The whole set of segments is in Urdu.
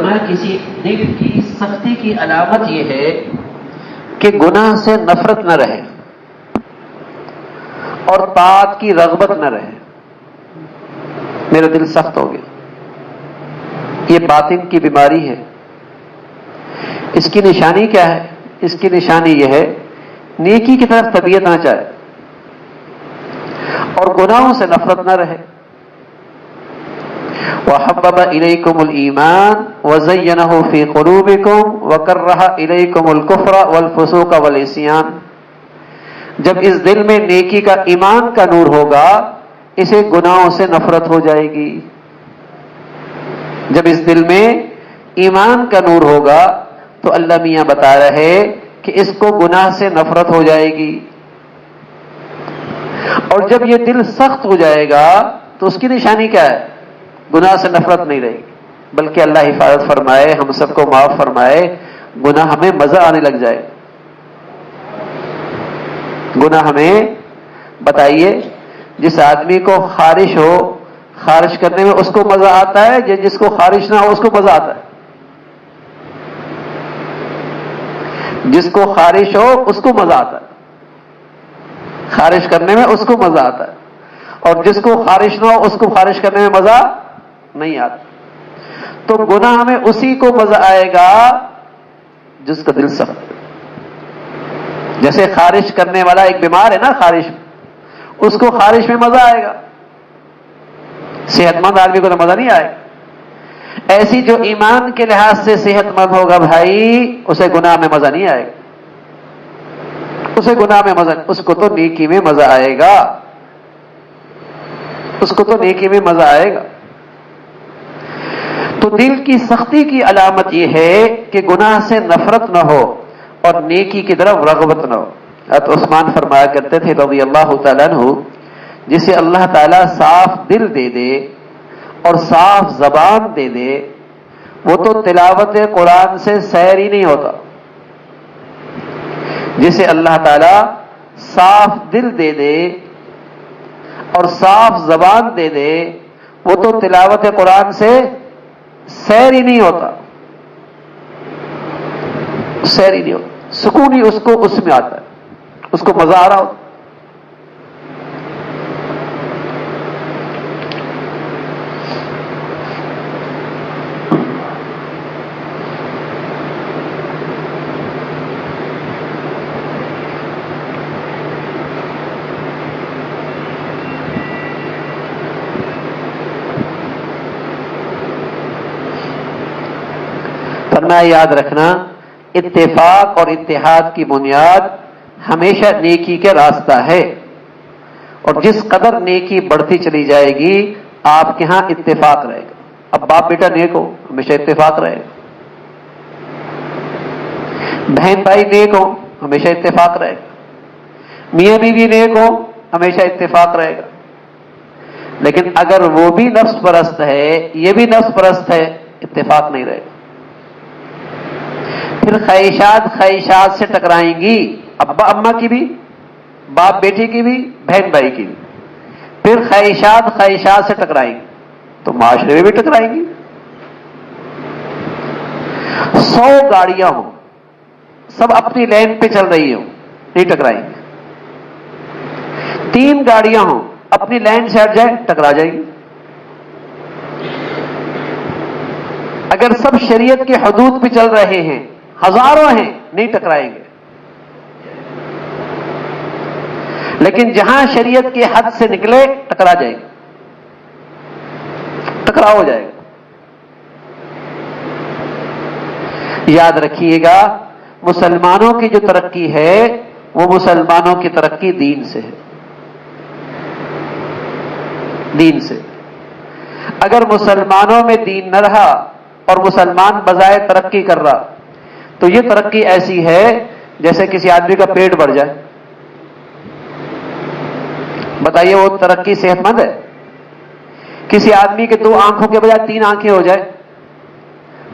فرمایا کسی دل کی سختی کی علامت یہ ہے کہ گناہ سے نفرت نہ رہے اور طاعت کی رغبت نہ رہے. میرا دل سخت ہو گیا، یہ باطن کی بیماری ہے. اس کی نشانی کیا ہے؟ اس کی نشانی یہ ہے نیکی کی طرف طبیعت نہ چاہے اور گناہوں سے نفرت نہ رہے. وَحَبَّبَ إِلَيْكُمُ الْإِيمَانَ وَزَيَّنَهُ فِي قُلُوبِكُمْ وَكَرَّهَ إِلَيْكُمُ الْكُفْرَ وَالْفُسُوقَ وَالْعِصْيَانَ. جب اس دل میں نیکی کا ایمان کا نور ہوگا اسے گناہوں سے نفرت ہو جائے گی. جب اس دل میں ایمان کا نور ہوگا تو اللہ میاں بتا رہے کہ اس کو گناہ سے نفرت ہو جائے گی. اور جب یہ دل سخت ہو جائے گا تو اس کی نشانی کیا ہے؟ گناہ سے نفرت نہیں رہے گی، بلکہ اللہ حفاظت فرمائے، ہم سب کو معاف فرمائے، گناہ ہمیں مزہ آنے لگ جائے. گناہ ہمیں بتائیے، جس آدمی کو خارش ہو، خارش کرنے میں اس کو مزہ آتا ہے، جس کو خارش نہ ہو اس کو مزہ آتا ہے؟ جس کو خارش ہو اس کو مزہ آتا ہے، خارش کرنے میں اس کو مزہ آتا ہے، اور جس کو خارش نہ ہو اس کو خارش کرنے میں مزہ نہیں آتا. تو گناہ میں اسی کو مزہ آئے گا جس کا دل سخت ہے. جیسے خارش کرنے والا ایک بیمار ہے نا، خارش اس کو خارش میں مزہ آئے گا، صحت مند آدمی کو تو مزہ نہیں آئے گا. ایسی جو ایمان کے لحاظ سے صحت مند ہوگا بھائی، اسے گناہ میں مزہ نہیں آئے گا، اسے گناہ میں مزہ، اس کو تو نیکی میں مزہ آئے گا، اس کو تو نیکی میں مزہ آئے گا. تو دل کی سختی کی علامت یہ ہے کہ گناہ سے نفرت نہ ہو اور نیکی کی طرف رغبت نہ ہو. حضرت عثمان فرمایا کرتے تھے رضی اللہ تعالیٰ عنہ، جسے اللہ تعالیٰ صاف دل دے دے اور صاف زبان دے دے وہ تو تلاوت قرآن سے سیر ہی نہیں ہوتا. جسے اللہ تعالیٰ صاف دل دے دے اور صاف زبان دے دے وہ تو تلاوت قرآن سے سیر ہی نہیں ہوتا، سیر ہی نہیں ہوتا، سکون ہی اس کو اس میں آتا ہے، اس کو مزہ آ رہا ہوتا. یاد رکھنا اتفاق اور اتحاد کی بنیاد ہمیشہ نیکی کے راستہ ہے، اور جس قدر نیکی بڑھتی چلی جائے گی آپ کے ہاں اتفاق رہے گا. اب باپ بیٹا نیک ہو ہمیشہ اتفاق رہے گا، بہن بھائی نیک ہو ہمیشہ اتفاق رہے گا، میاں بیوی نیک ہو ہمیشہ اتفاق رہے گا. لیکن اگر وہ بھی نفس پرست ہے یہ بھی نفس پرست ہے اتفاق نہیں رہے گا. پھر خواہشات سے ٹکرائیں گی، ابا اماں کی بھی، باپ بیٹی کی بھی، بہن بھائی کی بھی. پھر خواہشات سے ٹکرائیں گی تو معاشرے میں بھی ٹکرائیں گی. 100 گاڑیاں ہوں سب اپنی لین پہ چل رہی ہوں نہیں ٹکرائیں گی. 3 گاڑیاں ہوں اپنی لین سے ہٹ جائے ٹکرا جائیں گی. اگر سب شریعت کے حدود پہ چل رہے ہیں، ہزاروں ہیں، نہیں ٹکرائیں گے. لیکن جہاں شریعت کی حد سے نکلے ٹکرا جائیں گے، ٹکراؤ ہو جائے گا. یاد رکھیے گا مسلمانوں کی جو ترقی ہے وہ مسلمانوں کی ترقی دین سے ہے، دین سے. اگر مسلمانوں میں دین نہ رہا اور مسلمان بظاہر ترقی کر رہا تو یہ ترقی ایسی ہے جیسے کسی آدمی کا پیٹ بڑھ جائے. بتائیے وہ ترقی صحت مند ہے؟ کسی آدمی کے 2 آنکھوں کے بجائے 3 آنکھیں ہو جائے،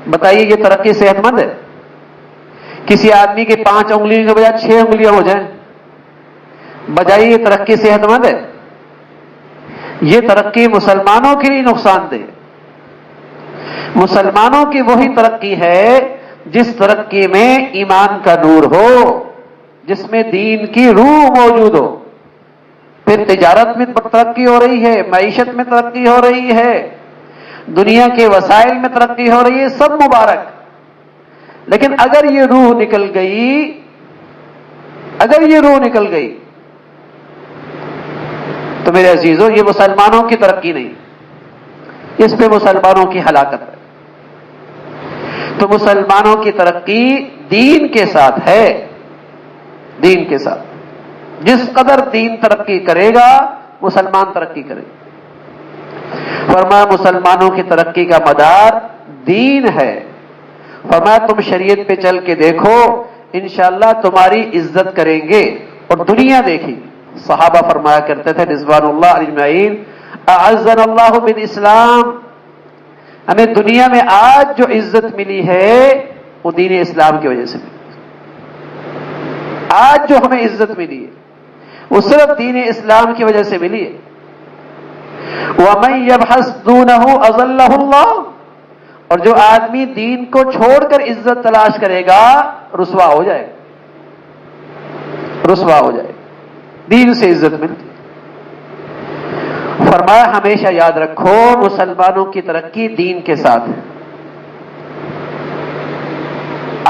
بتائیے یہ ترقی صحت مند ہے؟ کسی آدمی کے 5 انگلیوں کے بجائے 6 انگلیاں ہو جائیں، بجائے یہ ترقی صحت مند ہے؟ یہ ترقی مسلمانوں کے لیے نقصان دہ. مسلمانوں کی وہی ترقی ہے جس ترقی میں ایمان کا نور ہو، جس میں دین کی روح موجود ہو۔ پھر تجارت میں ترقی ہو رہی ہے، معیشت میں ترقی ہو رہی ہے، دنیا کے وسائل میں ترقی ہو رہی ہے، سب مبارک۔ لیکن اگر یہ روح نکل گئی، اگر یہ روح نکل گئی تو میرے عزیزوں یہ مسلمانوں کی ترقی نہیں، اس پہ مسلمانوں کی ہلاکت ہے۔ تو مسلمانوں کی ترقی دین کے ساتھ ہے، دین کے ساتھ۔ جس قدر دین ترقی کرے گا مسلمان ترقی کرے گا۔ فرمایا مسلمانوں کی ترقی کا مدار دین ہے۔ فرمایا تم شریعت پہ چل کے دیکھو، انشاءاللہ تمہاری عزت کریں گے اور دنیا دیکھی۔ صحابہ فرمایا کرتے تھے رضوان اللہ علیہ اجمعین، اعزنا اللہ بالاسلام، ہمیں دنیا میں آج جو عزت ملی ہے وہ دین اسلام کی وجہ سے ملی۔ آج جو ہمیں عزت ملی ہے وہ صرف دین اسلام کی وجہ سے ملی ہے۔ وَمَن يَبْحَثْ دُونَهُ أَذَلَّهُ اللَّهُ، اور جو آدمی دین کو چھوڑ کر عزت تلاش کرے گا رسوا ہو جائے گا، رسوا ہو جائے گا۔ دین سے عزت ملتی۔ فرمایا ہمیشہ یاد رکھو مسلمانوں کی ترقی دین کے ساتھ ہے۔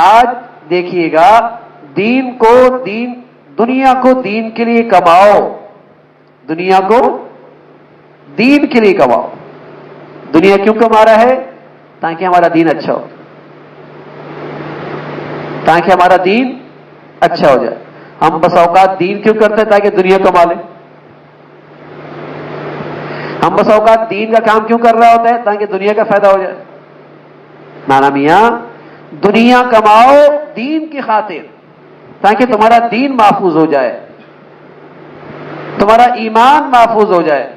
آج دیکھیے گا دین کو، دنیا کو دین کے لیے کماؤ، دنیا کو دین کے لیے کماؤ۔ دنیا کیوں کما رہا ہے؟ تاکہ ہمارا دین اچھا ہو، تاکہ ہمارا دین اچھا ہو جائے۔ ہم بس اوقات دین کیوں کرتے ہیں؟ تاکہ دنیا کما لیں۔ ہم بس اوقات دین کا کام کیوں کر رہا ہوتا ہے؟ تاکہ دنیا کا فائدہ ہو جائے۔ نانا میاں دنیا کماؤ دین کی خاطر، تاکہ تمہارا دین محفوظ ہو جائے، تمہارا ایمان محفوظ ہو جائے،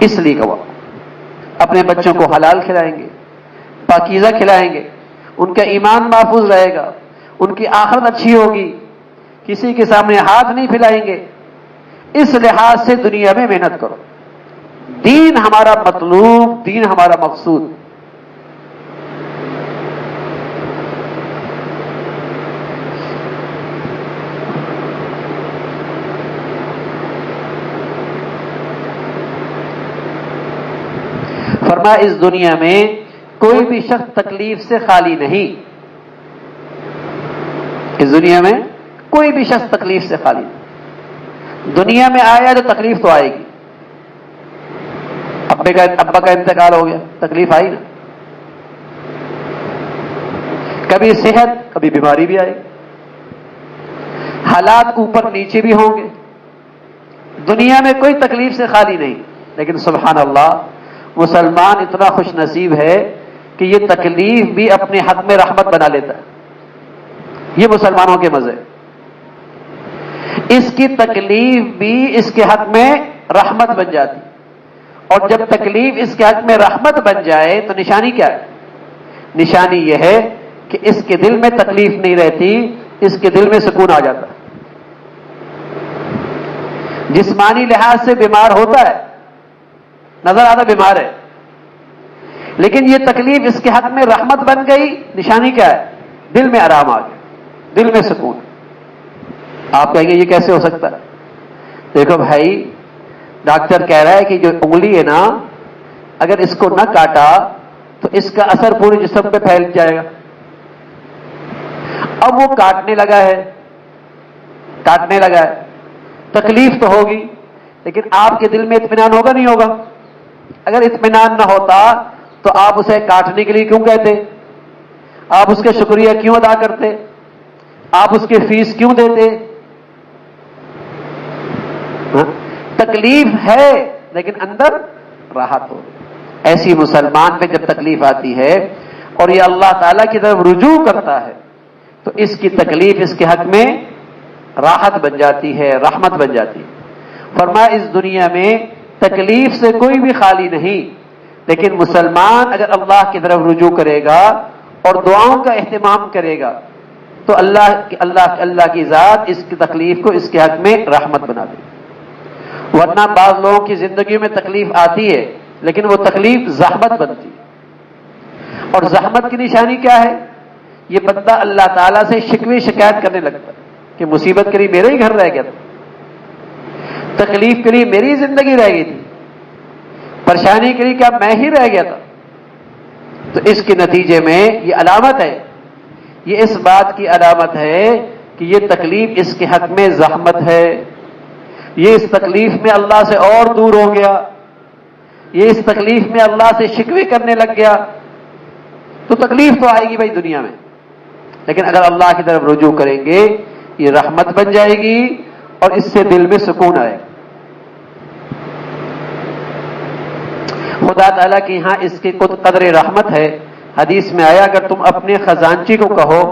اس لیے کماؤ۔ اپنے بچوں کو حلال کھلائیں گے، پاکیزہ کھلائیں گے، ان کا ایمان محفوظ رہے گا، ان کی آخرت اچھی ہوگی، کسی کے سامنے ہاتھ نہیں پھیلائیں گے۔ اس لحاظ سے دنیا میں محنت کرو۔ دین ہمارا مطلوب، دین ہمارا مقصود۔ فرمایا اس دنیا میں کوئی بھی شخص تکلیف سے خالی نہیں، اس دنیا میں کوئی بھی شخص تکلیف سے خالی نہیں۔ دنیا میں آیا تو تکلیف تو آئے گی۔ ابا کا انتقال ہو گیا، تکلیف آئی نا۔ کبھی صحت، کبھی بیماری بھی آئے گی، حالات اوپر نیچے بھی ہوں گے۔ دنیا میں کوئی تکلیف سے خالی نہیں، لیکن سبحان اللہ مسلمان اتنا خوش نصیب ہے کہ یہ تکلیف بھی اپنے حق میں رحمت بنا لیتا ہے۔ یہ مسلمانوں کے مزے، اس کی تکلیف بھی اس کے حق میں رحمت بن جاتی، اور جب تکلیف اس کے حق میں رحمت بن جائے تو نشانی کیا ہے؟ نشانی یہ ہے کہ اس کے دل میں تکلیف نہیں رہتی، اس کے دل میں سکون آ جاتا ہے۔ جسمانی لحاظ سے بیمار ہوتا ہے، نظر آتا بیمار ہے، لیکن یہ تکلیف اس کے حق میں رحمت بن گئی، نشانی کیا ہے؟ دل میں آرام آ گیا، دل میں سکون۔ آپ کہیں گے یہ کیسے ہو سکتا ہے؟ دیکھو بھائی، ڈاکٹر کہہ رہا ہے کہ جو انگلی ہے نا، اگر اس کو نہ کاٹا تو اس کا اثر پورے جسم پہ پھیل جائے گا۔ اب وہ کاٹنے لگا ہے، کاٹنے لگا ہے، تکلیف تو ہوگی، لیکن آپ کے دل میں اطمینان ہوگا نہیں ہوگا؟ اگر اطمینان نہ ہوتا تو آپ اسے کاٹنے کے لیے کیوں کہتے؟ آپ اس کا شکریہ کیوں ادا کرتے؟ آپ اس کی فیس کیوں دیتے؟ تکلیف ہے لیکن اندر راحت ہو۔ ایسی مسلمان پہ جب تکلیف آتی ہے اور یہ اللہ تعالیٰ کی طرف رجوع کرتا ہے تو اس کی تکلیف اس کے حق میں راحت بن جاتی ہے، رحمت بن جاتی ہے۔ فرمایا اس دنیا میں تکلیف سے کوئی بھی خالی نہیں، لیکن مسلمان اگر اللہ کی طرف رجوع کرے گا اور دعاؤں کا اہتمام کرے گا تو اللہ کی ذات اس کی تکلیف کو اس کے حق میں رحمت بنا دے۔ ورنہ بعض لوگوں کی زندگی میں تکلیف آتی ہے لیکن وہ تکلیف زحمت بنتی ہے، اور زحمت کی نشانی کیا ہے؟ یہ بندہ اللہ تعالیٰ سے شکوے شکایت کرنے لگتا ہے کہ مصیبت کے لیے میرا ہی گھر رہ گیا تھا، تکلیف کے لیے میری زندگی رہ گئی تھی، پریشانی کے لیے کیا میں ہی رہ گیا تھا۔ تو اس کے نتیجے میں یہ علامت ہے، یہ اس بات کی علامت ہے کہ یہ تکلیف اس کے حق میں زحمت ہے، یہ اس تکلیف میں اللہ سے اور دور ہو گیا، یہ اس تکلیف میں اللہ سے شکوے کرنے لگ گیا۔ تو تکلیف تو آئے گی بھائی دنیا میں، لیکن اگر اللہ کی طرف رجوع کریں گے یہ رحمت بن جائے گی اور اس سے دل میں سکون آئے گا۔ خدا تعالیٰ کی یہاں اس کی قدر رحمت ہے۔ حدیث میں آیا اگر تم اپنے خزانچی کو کہو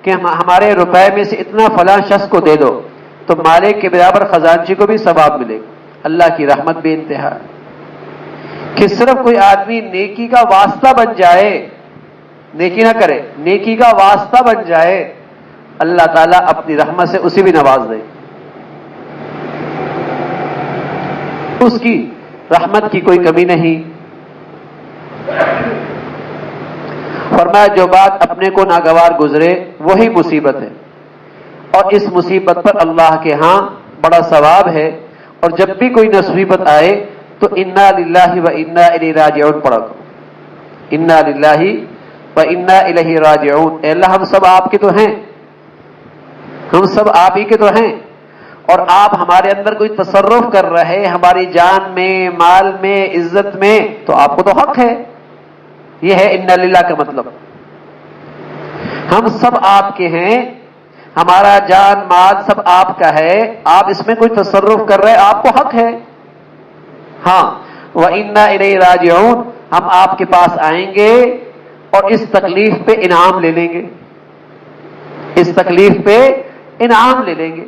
کہ ہمارے روپے میں سے اتنا فلاں شخص کو دے دو تو مالک کے برابر خزانچی کو بھی ثواب ملے گا۔ اللہ کی رحمت بے انتہا ہے کہ صرف کوئی آدمی نیکی کا واسطہ بن جائے، نیکی نہ کرے، نیکی کا واسطہ بن جائے، اللہ تعالیٰ اپنی رحمت سے اسے بھی نواز دے، اس کی رحمت کی کوئی کمی نہیں۔ فرمایا جو بات اپنے کو ناگوار گزرے وہی مصیبت ہے، اور اس مصیبت پر اللہ کے ہاں بڑا ثواب ہے، اور جب بھی کوئی مصیبت آئے تو انا للہ و انا الیہ راجعون پڑھا کرو، انا للہ و انا الیہ راجعون۔ اے اللہ ہم سب آپ کے تو ہیں، ہم سب آپ ہی کے تو ہیں، اور آپ ہمارے اندر کوئی تصرف کر رہے ہماری جان میں، مال میں، عزت میں، تو آپ کو تو حق ہے۔ یہ ہے انا للہ کا مطلب، ہم سب آپ کے ہیں، ہمارا جان مال سب آپ کا ہے، آپ اس میں کوئی تصرف کر رہے آپ کو حق ہے۔ ہاں وَإِنَّا إِلَيْهِ رَاجِعُونَ، ہم آپ کے پاس آئیں گے اور اس تکلیف پہ انعام لے لیں گے، اس تکلیف پہ انعام لے لیں گے۔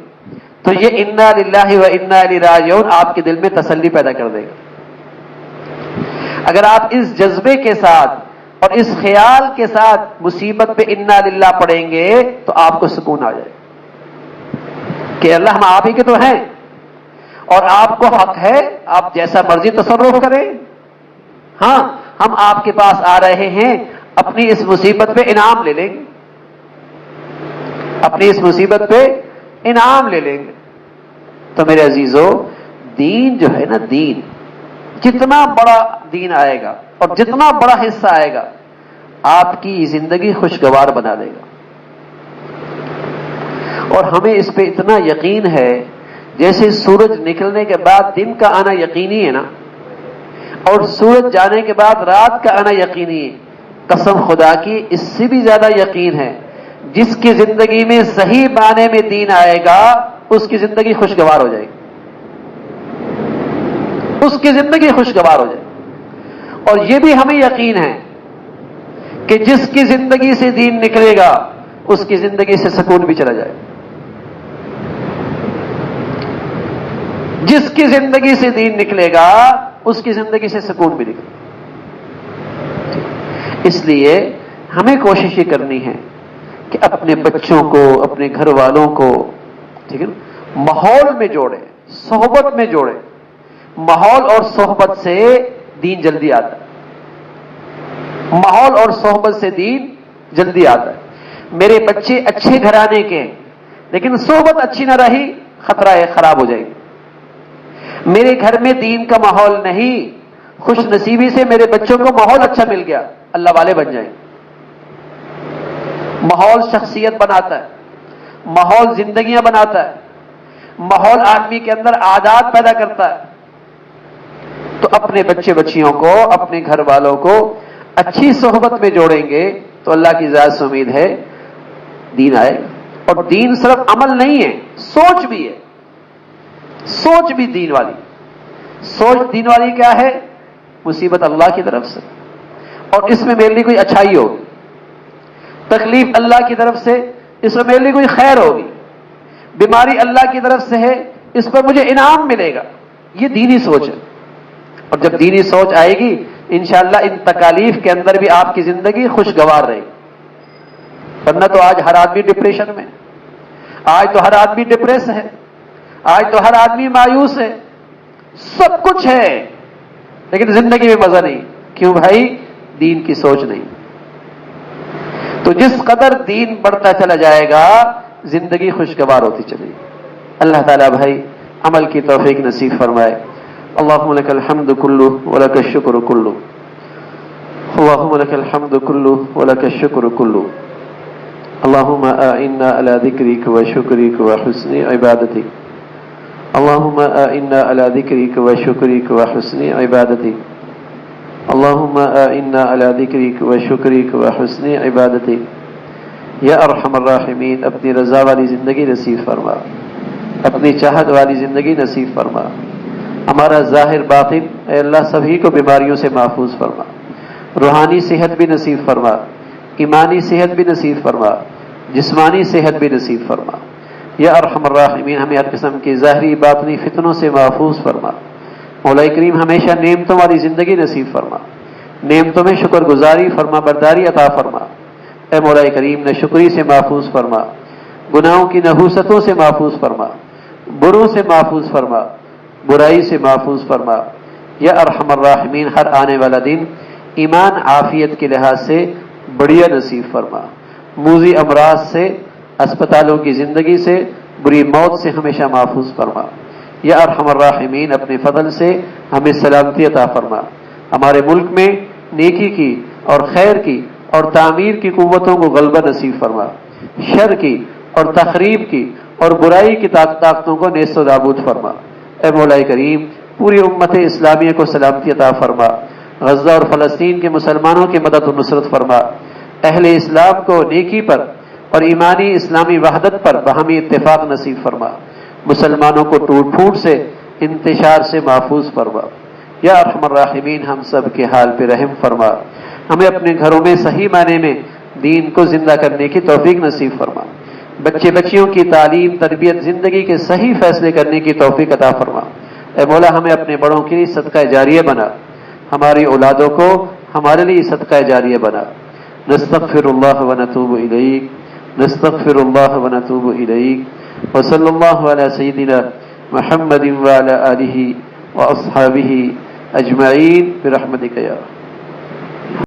تو یہ انا للہ و انا الیہ راجعون آپ کے دل میں تسلی پیدا کر دے گا۔ اگر آپ اس جذبے کے ساتھ اور اس خیال کے ساتھ مصیبت پہ انا للہ پڑھیں گے تو آپ کو سکون آ جائے کہ اللہ ہم آپ ہی کے تو ہیں اور آپ کو حق ہے، آپ جیسا مرضی تصرف کریں۔ ہاں ہم آپ کے پاس آ رہے ہیں، اپنی اس مصیبت پہ انعام لے لیں گے، اپنی اس مصیبت پہ انعام لے لیں گے۔ تو میرے عزیزو، دین جو ہے نا، دین جتنا بڑا دین آئے گا اور جتنا بڑا حصہ آئے گا آپ کی زندگی خوشگوار بنا دے گا۔ اور ہمیں اس پہ اتنا یقین ہے، جیسے سورج نکلنے کے بعد دن کا آنا یقینی ہے نا، اور سورج جانے کے بعد رات کا آنا یقینی ہے، قسم خدا کی اس سے بھی زیادہ یقین ہے جس کی زندگی میں صحیح معنی میں دین آئے گا اس کی زندگی خوشگوار ہو جائے گی، اس کی زندگی خوشگوار ہو جائے گی۔ اور یہ بھی ہمیں یقین ہے کہ جس کی زندگی سے دین نکلے گا اس کی زندگی سے سکون بھی چلا جائے گا، جس کی زندگی سے دین نکلے گا اس کی زندگی سے سکون بھی نکلے گا۔ اس لیے ہمیں کوشش یہ کرنی ہے کہ اپنے بچوں کو، اپنے گھر والوں کو، ٹھیک ہے نا، ماحول میں جوڑے، صحبت میں جوڑے۔ ماحول اور صحبت سے دین جلدی آتا ہے، ماحول اور صحبت سے دین جلدی آتا ہے۔ میرے بچے اچھے گھرانے کے لیکن صحبت اچھی نہ رہی، خطرہ ہے خراب ہو جائے گی۔ میرے گھر میں دین کا ماحول نہیں، خوش نصیبی سے میرے بچوں کو ماحول اچھا مل گیا، اللہ والے بن جائیں۔ ماحول شخصیت بناتا ہے، ماحول زندگیاں بناتا ہے، ماحول آدمی کے اندر عادات پیدا کرتا ہے۔ تو اپنے بچے بچیوں کو، اپنے گھر والوں کو اچھی صحبت میں جوڑیں گے تو اللہ کی ذات سے امید ہے دین آئے گا۔ اور دین صرف عمل نہیں ہے، سوچ بھی ہے، سوچ بھی دین والی۔ سوچ دین والی کیا ہے؟ مصیبت اللہ کی طرف سے، اور اس میں میرے لیے کوئی اچھائی ہوگی، تکلیف اللہ کی طرف سے، اس میں میرے لیے کوئی خیر ہوگی، بیماری اللہ کی طرف سے ہے، اس پر مجھے انعام ملے گا۔ یہ دینی سوچ ہے، اور جب دینی سوچ آئے گی انشاءاللہ ان تکالیف کے اندر بھی آپ کی زندگی خوشگوار رہے گی۔ ورنہ تو آج ہر آدمی ڈپریشن میں، آج تو ہر آدمی ڈپریس ہے، آج تو ہر آدمی مایوس ہے، سب کچھ ہے لیکن زندگی میں مزہ نہیں. کیوں بھائی؟ دین کی سوچ نہیں. تو جس قدر دین بڑھتا چلا جائے گا زندگی خوشگوار ہوتی چلے گی. اللہ تعالیٰ بھائی عمل کی توفیق نصیب فرمائے. اللہم لک الحمد کلہ ولک الشکر کلہ. اللہم لک الحمد کلہ ولک الشکر کلہ. اللہم اعنا علی ذکرک و شکرک و حسن عبادتک. اللہم اعنا علی ذکرک و شکرک و حسن عبادتک. اللہم اعنا علی ذکرک و شکرک و حسن عبادتک. یا ارحم الراحمین اپنی رضا والی زندگی نصیب فرما، اپنی چاہت والی زندگی نصیب فرما. ہمارا ظاہر باطن اے اللہ سبھی کو بیماریوں سے محفوظ فرما، روحانی صحت بھی نصیب فرما، ایمانی صحت بھی نصیب فرما، جسمانی صحت بھی نصیب فرما. یا ارحم الراحمین ہمیں ہر قسم کی ظاہری باطنی فتنوں سے محفوظ فرما. مولا کریم ہمیشہ نعمتوں والی زندگی نصیب فرما، نعمتوں میں شکر گزاری فرما برداری عطا فرما. اے مولا کریم ناشکری سے محفوظ فرما، گناہوں کی نحوستوں سے محفوظ فرما، بروں سے محفوظ فرما، برائی سے محفوظ فرما. یا ارحم الراحمین ہر آنے والا دن ایمان عافیت کے لحاظ سے بڑھیا نصیب فرما، موذی امراض سے، اسپتالوں کی زندگی سے، بری موت سے ہمیشہ محفوظ فرما. یا ارحم الراحمین اپنے فضل سے ہمیں سلامتی عطا فرما. ہمارے ملک میں نیکی کی اور خیر کی اور تعمیر کی قوتوں کو غلبہ نصیب فرما، شر کی اور تخریب کی اور برائی کی طاقتوں کو نیست و نابود فرما. اے مولا کریم پوری امت اسلامیہ کو سلامتی عطا فرما، غزہ اور فلسطین کے مسلمانوں کی مدد و نصرت فرما. اہل اسلام کو نیکی پر اور ایمانی اسلامی وحدت پر باہمی اتفاق نصیب فرما. مسلمانوں کو ٹوٹ پھوٹ سے، انتشار سے محفوظ فرما. یا ارحم الراحمین ہم سب کے حال پہ رحم فرما. ہمیں اپنے گھروں میں صحیح معنی میں دین کو زندہ کرنے کی توفیق نصیب فرما. بچے بچیوں کی تعلیم تربیت زندگی کے صحیح فیصلے کرنے کی توفیق عطا فرما. اے مولا ہمیں اپنے بڑوں کے لیے صدقہ جاریہ بنا، ہماری اولادوں کو ہمارے لیے صدقہ جاریہ بنا. نستغفر اللہ و نتوب الیک، نستغفر اللہ و نتوب الیک. وصلی اللہ علی سیدنا محمد وعلی آلہ واصحابہ اجمعین برحمتک یا